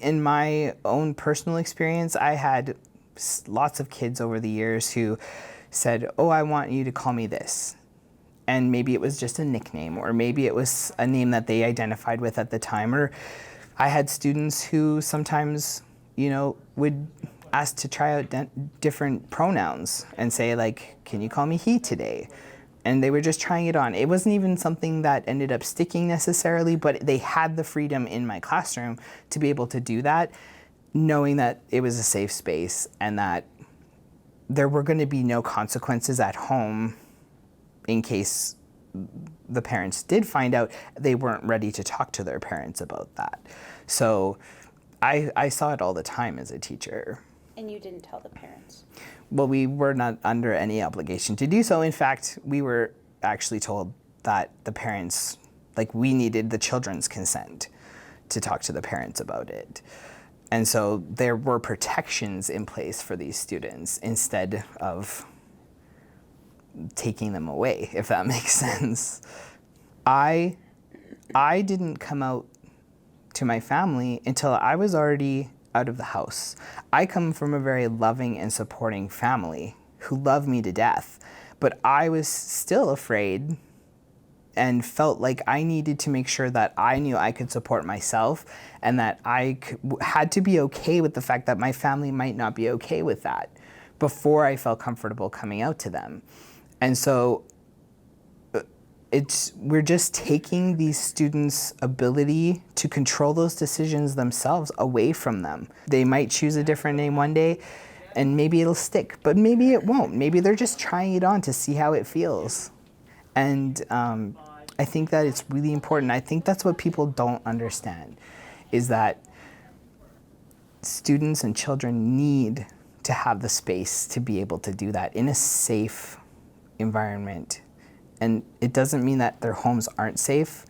In my own personal experience, I had lots of kids over the years who said, oh, I want you to call me this. And maybe it was just a nickname, or maybe it was a name that they identified with at the time. Or I had students who sometimes, would ask to try out different pronouns and say, like, can you call me he today? And they were just trying it on. It wasn't even something that ended up sticking necessarily, but they had the freedom in my classroom to be able to do that, knowing that it was a safe space and that there were going to be no consequences at home in case the parents did find out. They weren't ready to talk to their parents about that. So I saw it all the time as a teacher. And you didn't tell the parents? Well, we were not under any obligation to do so. In fact, we were actually told that the parents, we needed the children's consent to talk to the parents about it. And so there were protections in place for these students instead of taking them away, if that makes sense. I didn't come out to my family until I was already out of the house. I come from a very loving and supporting family who love me to death, but I was still afraid and felt like I needed to make sure that I knew I could support myself and that I had to be okay with the fact that my family might not be okay with that before I felt comfortable coming out to them. And so we're just taking these students' ability to control those decisions themselves away from them. They might choose a different name one day and maybe it'll stick, but maybe it won't. Maybe they're just trying it on to see how it feels. And I think that it's really important. I think that's what people don't understand, is that students and children need to have the space to be able to do that in a safe environment. And it doesn't mean that their homes aren't safe.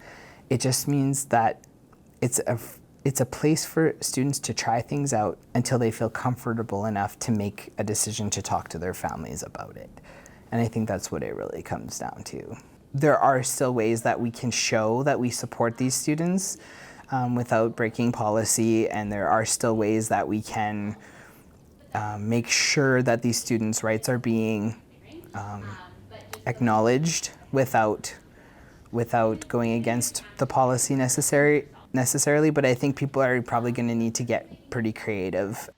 It just means that it's a place for students to try things out until they feel comfortable enough to make a decision to talk to their families about it. And I think that's what it really comes down to. There are still ways that we can show that we support these students without breaking policy, and there are still ways that we can make sure that these students' rights are being acknowledged without going against the policy necessarily, but I think people are probably going to need to get pretty creative.